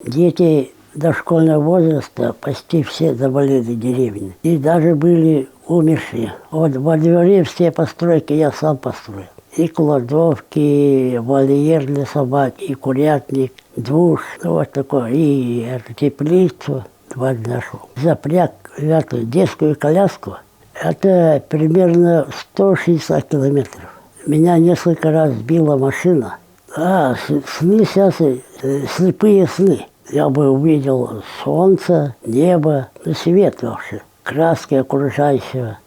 Дети дошкольного возраста почти все заболели в деревне. И даже были умершие. Вот во дворе все постройки я сам построил. И кладовки, и вольер для собак, и курятник, душ, вот такое, и теплицу. Два нашел. Запряг эту детскую коляску. Это примерно 160 километров. Меня несколько раз сбила машина. Сны сейчас, слепые сны. Я бы увидел солнце, небо, свет вообще, краски окружающего.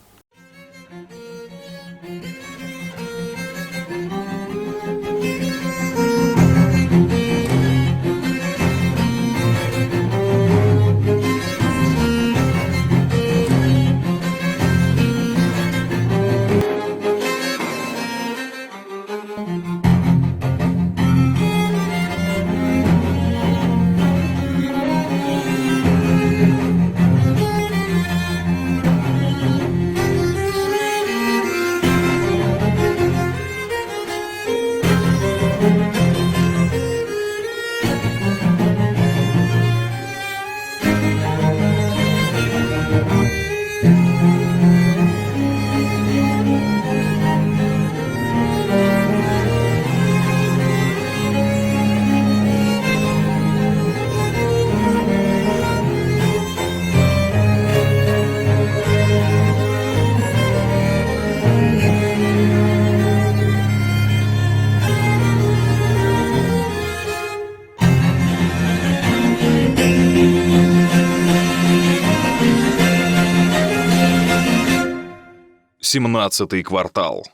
«17-й квартал».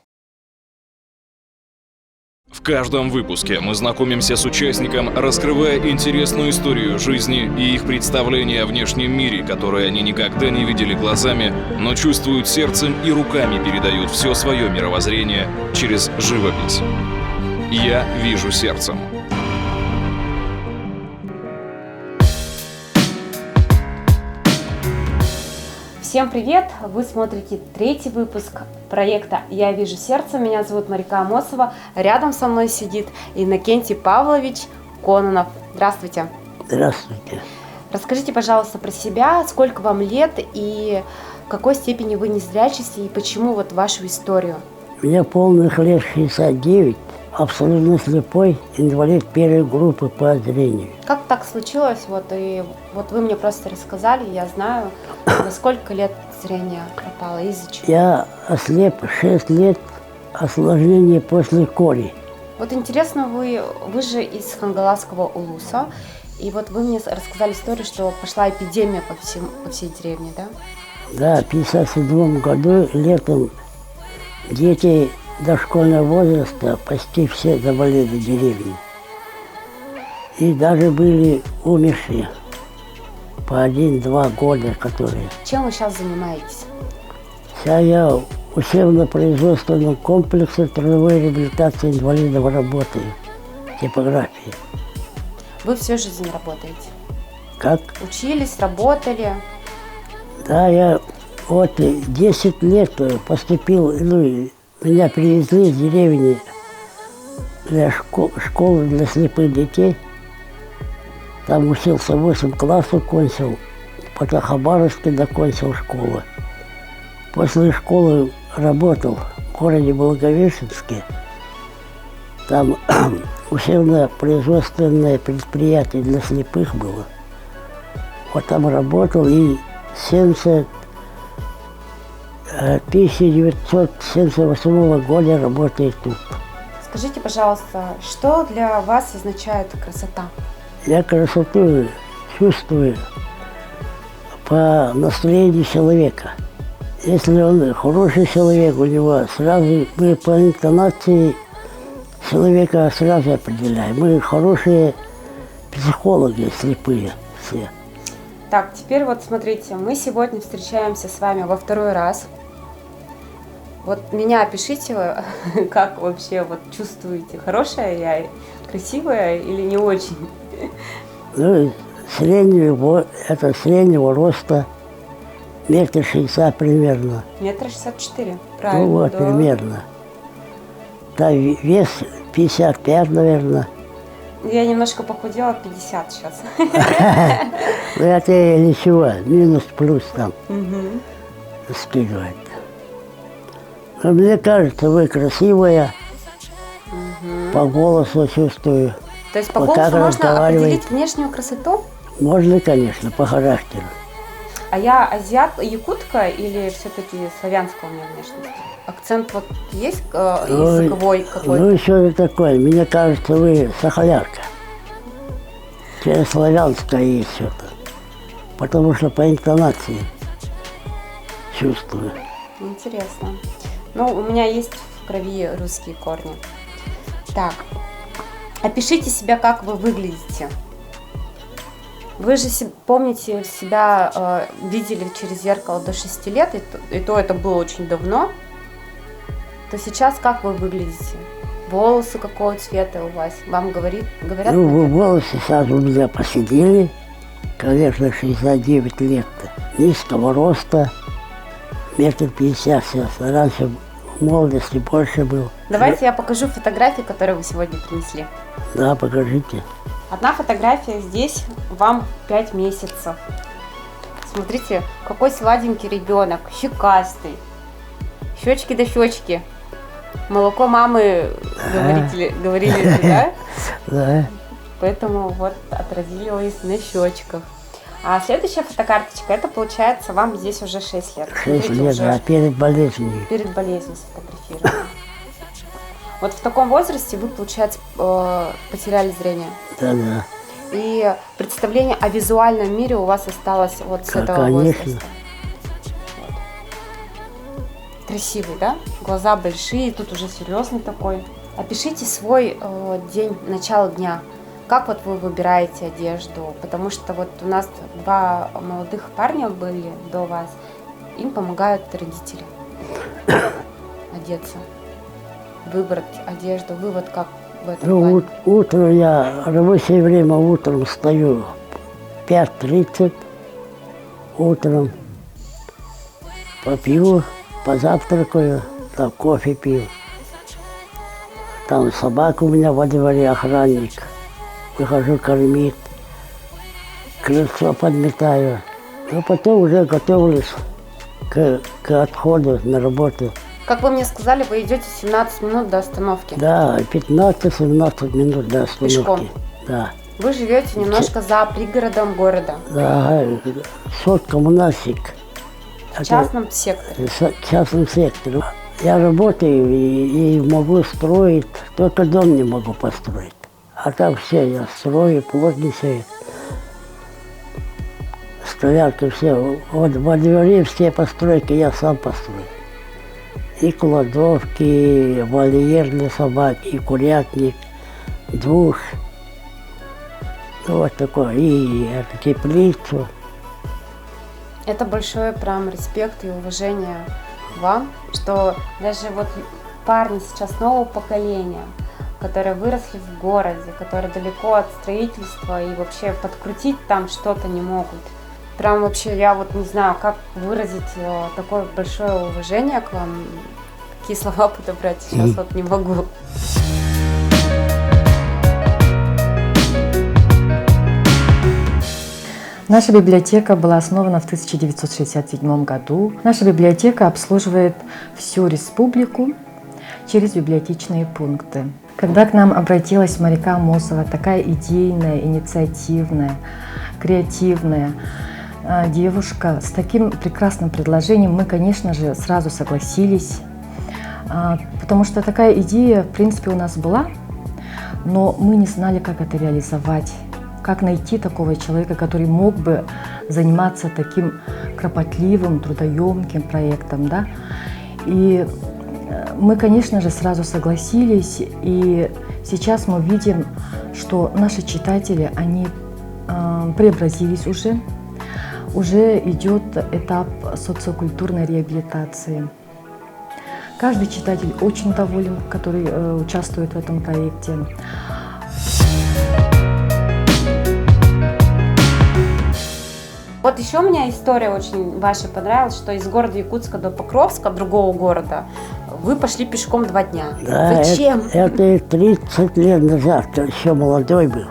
В каждом выпуске мы знакомимся с участником, раскрывая интересную историю жизни и их представления о внешнем мире, которые они никогда не видели глазами, но чувствуют сердцем и руками передают все свое мировоззрение через живопись. «Я вижу сердцем». Всем привет! Вы смотрите третий выпуск проекта «Я вижу сердцем». Меня зовут Марика Амосова. Рядом со мной сидит Иннокентий Павлович Кононов. Здравствуйте. Здравствуйте. Расскажите, пожалуйста, про себя. Сколько вам лет и в какой степени вы незрячий и почему вот вашу историю? Мне полных лет 69, абсолютно слепой, инвалид первой группы по зрению. Как так случилось? Вот вы мне просто рассказали, я знаю, на сколько лет зрение пропало, из-за чего? Я ослеп 6 лет, осложнение после кори. Вот интересно, вы же из Хангаласского улуса, и вот вы мне рассказали историю, что пошла эпидемия по всей деревне, да? Да, в 1957 году летом дети дошкольного возраста почти все заболели в деревне. И даже были умершие по 1-2 года, которые. Чем вы сейчас занимаетесь? Сейчас я в учебно-производственном комплексе трудовой реабилитации инвалидов работаю, типографии. Вы всю жизнь работаете? Как? Учились, работали? Да, я вот 10 лет поступил, меня привезли из деревни для школы для слепых детей. Там учился 8 классов, кончил. Потом в Хабаровске докончил школу. После школы работал в городе Благовещенске. Там учебно-производственное предприятие для слепых было. Вот там работал и 1978 года работает тут. Скажите, пожалуйста, что для вас означает красота? Я красоту чувствую по настроению человека. Если он хороший человек, у него сразу, мы по интонации человека сразу определяем. Мы хорошие психологи, слепые все. Так, теперь вот смотрите, мы сегодня встречаемся с вами во второй раз. Вот меня опишите, как вообще вот чувствуете, хорошая я, красивая или не очень? Ну, среднего роста, 1,60 м примерно. 1,64 м, правильно. Ну вот, да. примерно. Да, вес 55, наверное. Я немножко похудела, 50 сейчас. Ну, это ничего, минус, плюс там скидывает. Но мне кажется, вы красивая, по голосу чувствую. То есть по Вот голосу так можно разговариваете. определить внешнюю красоту? Можно, конечно, по характеру. А я азиат, якутка или все-таки славянская у меня внешность? Акцент вот есть языковой какой-то? Ну, еще такое. Мне кажется, вы сахалярка. Через славянское есть что-то. Потому что по интонации чувствую. Интересно. Ну, у меня есть в крови русские корни. Так, опишите себя, как вы выглядите. Вы же помните себя, видели через зеркало до 6 лет, и то это было очень давно. То сейчас как вы выглядите? Волосы какого цвета у вас? Вам говорят? Ну, наверное? волосы сейчас у меня посидели. Конечно, 69 лет-то. Низкого роста. 1,50 сейчас. Раньше в молодости больше был. Давайте я покажу фотографии, которые вы сегодня принесли. Да, покажите. Одна фотография здесь, вам 5 месяцев. Смотрите, какой сладенький ребенок, щекастый. Щечки до щечки. Молоко мамы, говорили, да? Да. Поэтому вот отразилось на щечках. А следующая фотокарточка, это получается вам здесь уже 6 лет. 6 Смотрите, лет, уже да, перед болезнью. перед болезнью сфотографировали. Вот в таком возрасте вы, получается, потеряли зрение. Да. И представление о визуальном мире у вас осталось вот с этого Конечно. возраста. Вот. Красивый, да? Глаза большие, тут уже серьезный такой. Опишите свой день, начало дня. Как вот вы выбираете одежду? Потому что вот у нас 2 молодых парня были до вас. Им помогают родители одеться, выбрать одежду. Вы вот как в этом Ну, плане? утром я рабочее время утром встаю 5:30 утром, попью, позавтракаю, там кофе пью. Там собака у меня во дворе, охранник. Выхожу кормить, крыльцо подметаю. А потом уже готовлюсь к отходу на работу. Как вы мне сказали, вы идете 17 минут до остановки. Да, 15-17 минут до остановки. Пешком? Да. Вы живете немножко за пригородом города, Да, соцкоммунальщик. в частном секторе. В частном секторе. Я работаю и могу строить, только дом не могу построить. А так все, я строю, плотничаю. Столярка все. Вот во дворе все постройки я сам построю. И кладовки, и вольер для собак, и курятник, душ. Ну, вот такое. И теплицу. Это большой прям респект и уважение вам, что даже вот парни сейчас нового поколения, которые выросли в городе, которые далеко от строительства и вообще подкрутить там что-то не могут. Прям вообще я вот не знаю, как выразить такое большое уважение к вам. Какие слова подобрать сейчас вот не могу. Наша библиотека была основана в 1967 году. Наша библиотека обслуживает всю республику через библиотечные пункты. Когда к нам обратилась Марика Амосова, такая идейная, инициативная, креативная девушка с таким прекрасным предложением, мы, конечно же, сразу согласились, потому что такая идея, в принципе, у нас была, но мы не знали, как это реализовать. Как найти такого человека, который мог бы заниматься таким кропотливым, трудоемким проектом, да? И мы, конечно же, сразу согласились, и сейчас мы видим, что наши читатели, они преобразились уже идет этап социокультурной реабилитации. Каждый читатель очень доволен, который участвует в этом проекте. Вот еще у меня история очень ваша понравилась, что из города Якутска до Покровска, другого города, вы пошли пешком 2 дня. Да, Зачем? Это 30 лет назад, еще молодой был.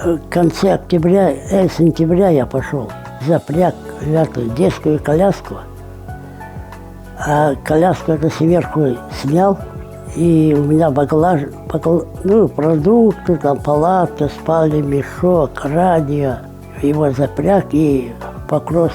В конце сентября я пошел, запряг эту детскую коляску, а коляску это сверху снял, и у меня багаж, продукты, там палатка, спальный мешок, радио, его запряг и покрос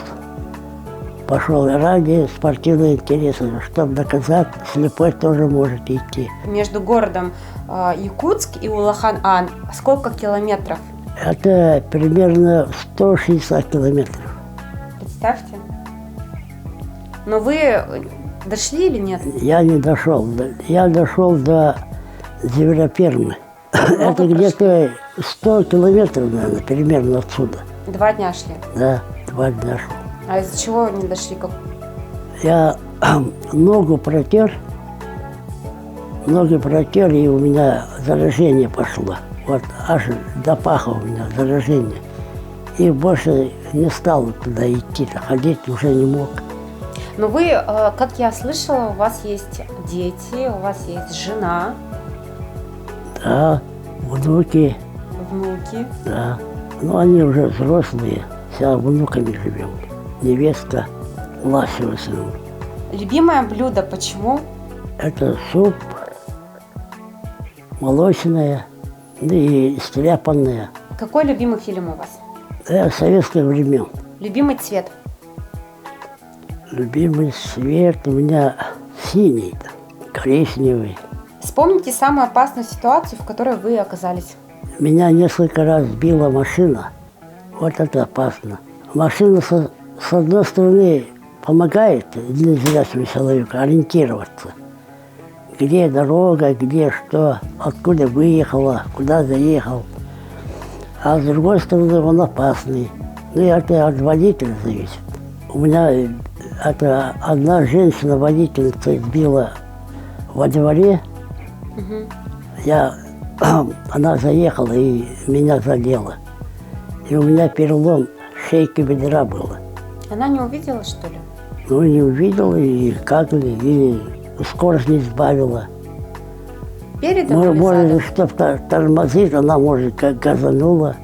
пошел ради спортивного интереса, чтобы доказать, слепой тоже может идти. Между городом Якутск и Улахан-Ан сколько километров? Это примерно 160 километров. Представьте. Но вы дошли или нет? Я не дошел. Я дошел до Зверофермы. Это где-то 100 километров, наверное, примерно отсюда. 2 дня шли. Да, 2 дня шел. А из-за чего не дошли? Я ногу протер, и у меня заражение пошло. Вот аж до паха у меня заражение. И больше не стал туда идти, ходить уже не мог. Но вы, как я слышала, у вас есть дети, у вас есть жена, Да, внуки, внуки. да. Но они уже взрослые, вся внуками живем. Невестка Ласева сына. Любимое блюдо почему? Это суп, молочное, и стряпанное. Какой любимый фильм у вас? Советских времен. Любимый цвет? Любимый цвет у меня синий, коричневый. Вспомните самую опасную ситуацию, в которой вы оказались. Меня несколько раз сбила машина. Вот это опасно. Машина с одной стороны помогает незрячему человеку ориентироваться. Где дорога, где что, откуда выехала, куда заехал. А с другой стороны он опасный. Ну и это от водителя зависит. У меня это одна женщина-водительница сбила во дворе. Она заехала и меня задела. И у меня перелом шейки бедра было. Она не увидела, что ли? Ну, не увидела, и как ли, и скорость не сбавила. Передом или Может, задом? чтобы тормозить, она, может, как газанула.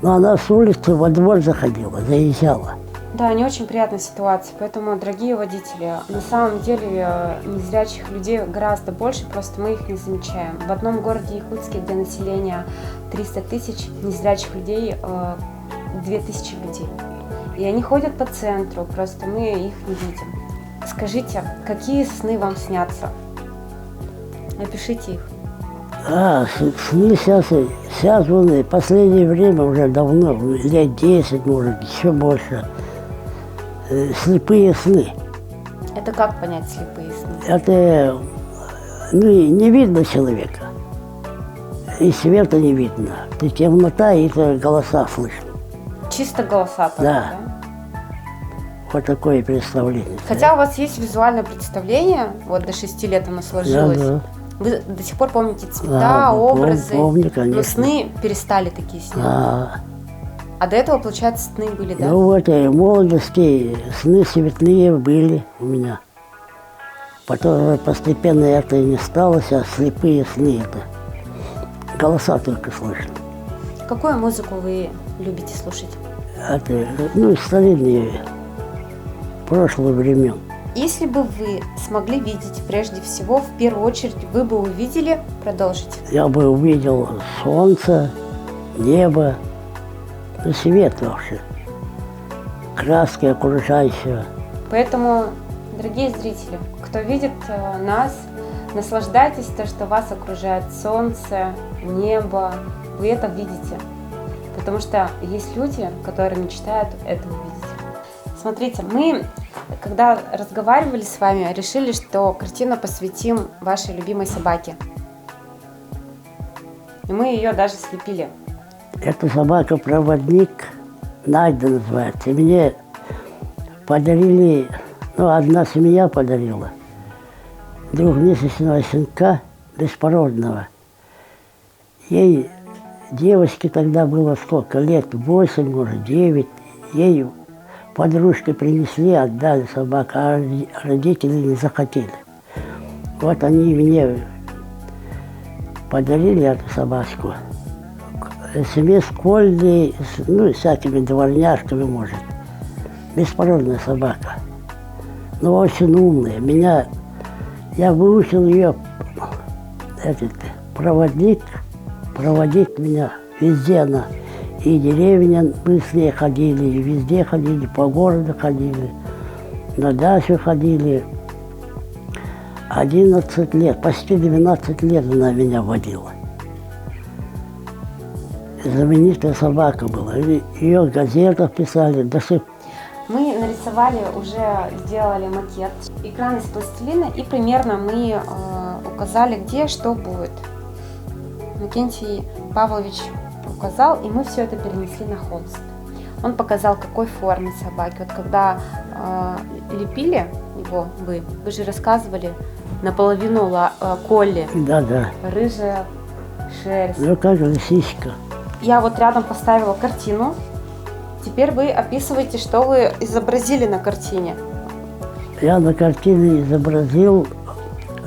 Но она с улицы во двор заходила, заезжала. Да, не очень приятная ситуация, поэтому, дорогие водители, на самом деле незрячих людей гораздо больше, просто мы их не замечаем. В одном городе Якутске, где население 300 тысяч, незрячих людей 2000 людей. И они ходят по центру, просто мы их не видим. Скажите, какие сны вам снятся? Опишите их. Сны сейчас вон, в последнее время уже давно, лет 10, может, еще больше, слепые сны. Это как понять слепые сны? Это не видно человека, и света не видно. И темнота, и это голоса слышно. Чисто голоса только, Да. Вот такое представление. Хотя у вас есть визуальное представление, вот до 6 лет оно сложилось. Да. Вы до сих пор помните цвета, Да, образы, помню, конечно. но сны перестали такие сниться. А до этого, получается, сны были, да? Ну вот, в молодости сны светлые были у меня. Потом постепенно это не стало, а слепые сны это. Голоса только слышно. Какую музыку вы любите слушать? Это, старинные, прошлых времен. Если бы вы смогли видеть прежде всего, в первую очередь, вы бы увидели, продолжите. Я бы увидел солнце, небо, свет вообще, краски окружающего. Поэтому, дорогие зрители, кто видит нас, наслаждайтесь то, что вас окружает солнце, небо, вы это видите. Потому что есть люди, которые мечтают это увидеть. Смотрите, мы, когда разговаривали с вами, решили, что картину посвятим вашей любимой собаке. И мы ее даже слепили. Эта собака-проводник, Надя называется. И мне подарили, одна семья подарила, двухмесячного щенка беспородного. Ей, девочке тогда было сколько лет, 8, может, 9. Ей Подружки принесли, отдали собаку, а родители не захотели. Вот они мне подарили эту собачку. Семье школьной, ну, всякими дворняжками, может. Беспородная собака. Но очень умная. Я выучил ее, проводить меня. Везде она. И деревня мы с ней ходили, и везде ходили, по городу ходили, на дачу ходили. 11 лет, почти 12 лет она меня водила. Знаменитая собака была. Ее в газетах писали. Мы нарисовали, уже сделали макет, экран из пластилина, и примерно мы указали, где что будет. Иннокентий Павлович указал, и мы все это перенесли на холст. Он показал, какой формы собаки. Вот когда лепили его, вы же рассказывали, наполовину колли, Да. рыжая шерсть. Ну как лисичка. Я вот рядом поставила картину. Теперь вы описываете, что вы изобразили на картине. Я на картине изобразил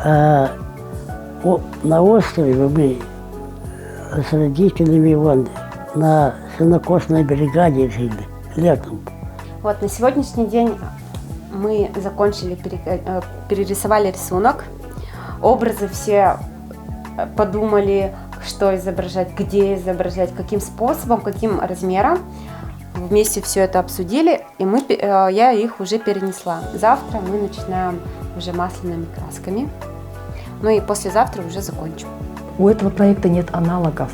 на острове мы с родителями вон, на сенокосной бригаде жили летом. Вот на сегодняшний день мы закончили, перерисовали рисунок. Образы все подумали, что изображать, где изображать, каким способом, каким размером. Вместе все это обсудили, и я их уже перенесла. Завтра мы начинаем уже масляными красками. Ну и послезавтра уже закончим. У этого проекта нет аналогов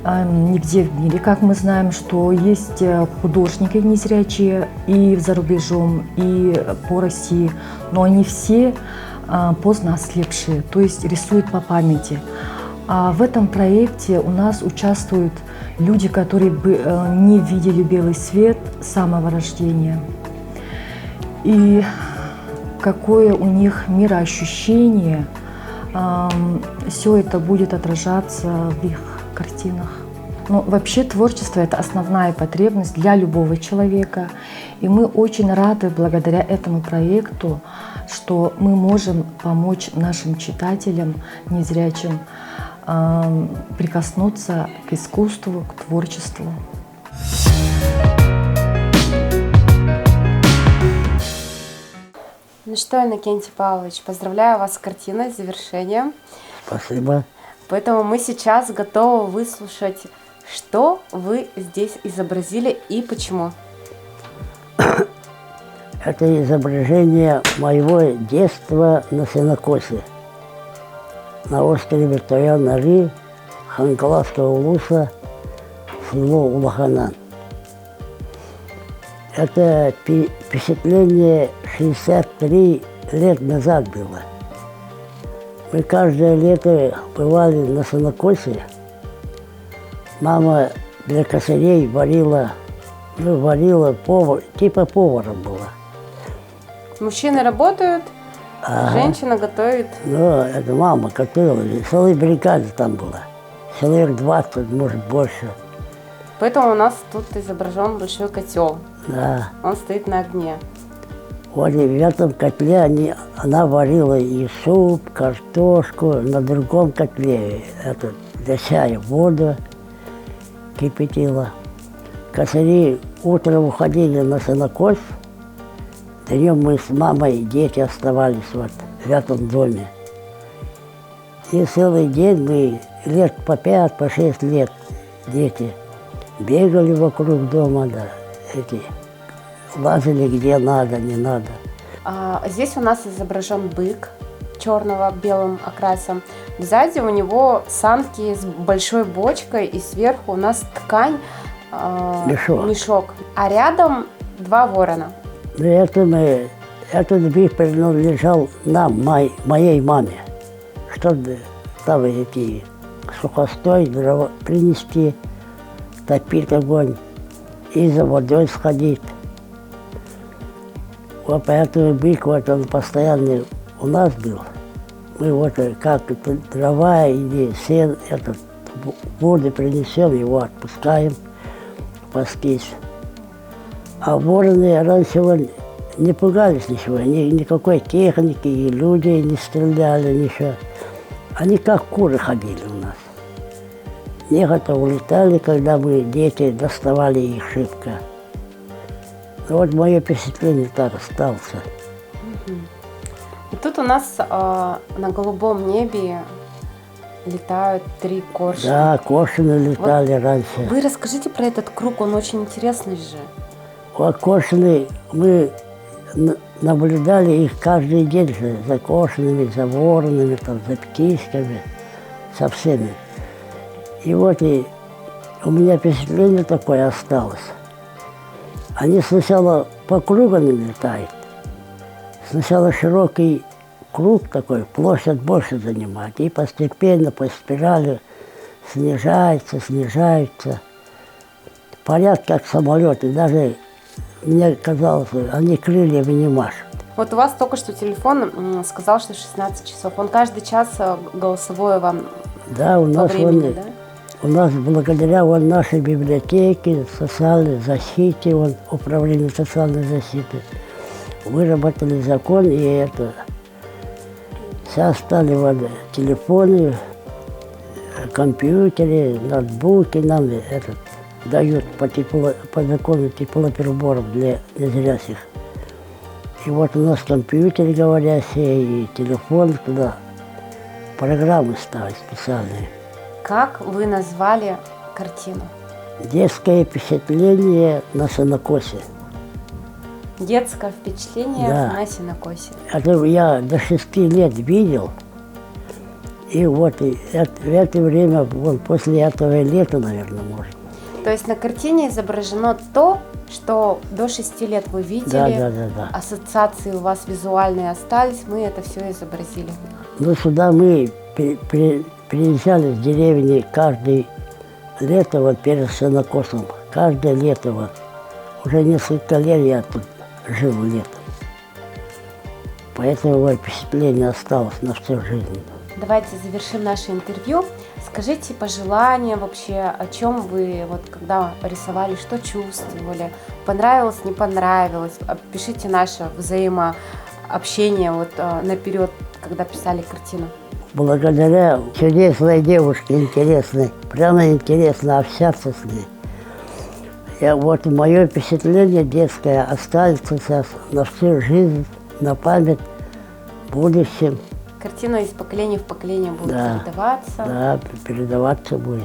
нигде в мире. Как мы знаем, что есть художники незрячие и за рубежом, и по России, но они все поздно ослепшие, то есть рисуют по памяти. А в этом проекте у нас участвуют люди, которые не видели белый свет с самого рождения. И какое у них мироощущение, все это будет отражаться в их картинах. Но вообще творчество – это основная потребность для любого человека. И мы очень рады благодаря этому проекту, что мы можем помочь нашим читателям незрячим прикоснуться к искусству, к творчеству. Ну что, Иннокентий Павлович, поздравляю вас с картиной, с завершением. Спасибо. Поэтому мы сейчас готовы выслушать, что вы здесь изобразили и почему. Это изображение моего детства на сенокосе. На острове Тоян-Нары, Хангаласского улуса, село Улаханан. Это впечатление 63 лет назад было. Мы каждое лето бывали на сенокосе. Мама для косарей варила повар, типа поваром была. Мужчины работают, женщина готовит. Ну, это мама готовила. Целая бригада там была. Человек 20, может, больше. Поэтому у нас тут изображен большой котел. Да. Он стоит на огне. Вот и в этом котле она варила и суп, картошку. На другом котле для чая воду кипятила. Косари утром уходили на сенокос. Днем мы с мамой и дети оставались вот в этом доме. И целый день мы лет по 5, по 6 лет дети бегали вокруг дома, да, лазили где надо, не надо. Здесь у нас изображен бык черного белым окрасом. Сзади у него санки с большой бочкой, и сверху у нас ткань, мешок. А рядом 2 ворона. Ну, этот бык принадлежал нам, моей маме, чтобы там сухостой, дрова принести, топить огонь и за водой сходить. Вот поэтому бык вот он постоянно у нас был. Мы вот как дрова или сен, воду принесем, его отпускаем пастись. А вороны раньше не пугались ничего, никакой техники, и люди не стреляли, ничего. Они как куры ходили у нас. Нехотя улетали, когда мы, дети, доставали их шибко. Ну, вот мое впечатление так осталось. И тут у нас на голубом небе летают 3 коршуна. Да, коршуны летали раньше. Вы расскажите про этот круг, он очень интересный же. Вот коршуны, мы наблюдали их каждый день же, за коршунами, за воронами, там, за птичками, со всеми. И вот и у меня впечатление такое осталось. Они сначала по кругу не летают. Сначала широкий круг такой, площадь больше занимает. И постепенно, по спирали снижается. Порядок как самолеты. Даже мне казалось, они крыльями не машут. Вот у вас только что телефон сказал, что 16 часов. Он каждый час голосовое вам Да, у по нас времени, да? у нас благодаря нашей библиотеке, социальной защите, управлению социальной защиты, выработали закон, и это сейчас стали телефоны, компьютеры, ноутбуки нам дают по закону теплоприборов для незрячих. И вот у нас компьютеры говорящие, и телефон туда программы ставят специальные. Как вы назвали картину? Детское впечатление на сенокосе. Детское впечатление Да. на сенокосе. Это я до 6 лет видел. И вот в это время, после этого лета, наверное, может. То есть на картине изображено то, что до 6 лет вы видели, Да. ассоциации у вас визуальные остались, мы это все изобразили. Ну, сюда мы приезжали с деревни каждое лето, перед сенокосом. Каждое лето, уже несколько лет я тут жил летом. Поэтому впечатление осталось на всю жизнь. Давайте завершим наше интервью. Скажите пожелания вообще, о чем вы, когда рисовали, что чувствовали, понравилось, не понравилось. Пишите наше взаимообщение наперед, когда писали картину. Благодаря чудесной девушке, интересной, прямо интересно общаться с ней. Мое впечатление детское останется сейчас на всю жизнь, на память, в будущем. Картина из поколения в поколение будет передаваться. Да, передаваться будет.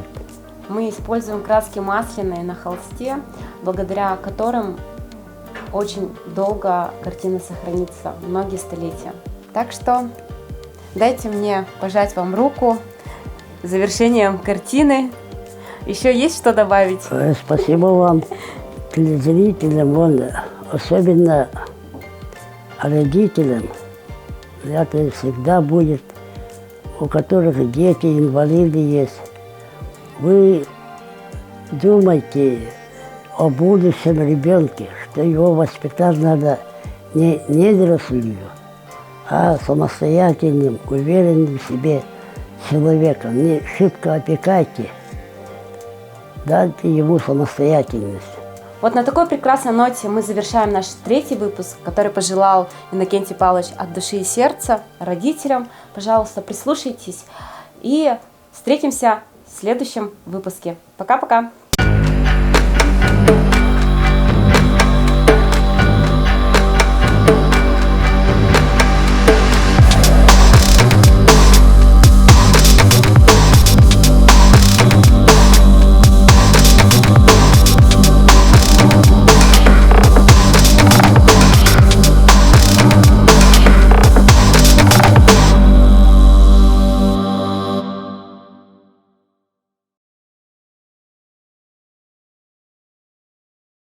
Мы используем краски масляные на холсте, благодаря которым очень долго картина сохранится, многие столетия. Так что дайте мне пожать вам руку завершением картины. Еще есть что добавить? Спасибо вам, телезрителям, особенно родителям. Это всегда будет, у которых дети, инвалиды есть. Вы думайте о будущем ребенке, что его воспитать надо не взрослым, а самостоятельным, уверенным в себе человеком. Не шибко опекайте, дайте ему самостоятельность. На такой прекрасной ноте мы завершаем наш 3-й выпуск, который пожелал Иннокентий Павлович от души и сердца родителям. Пожалуйста, прислушайтесь и встретимся в следующем выпуске. Пока-пока!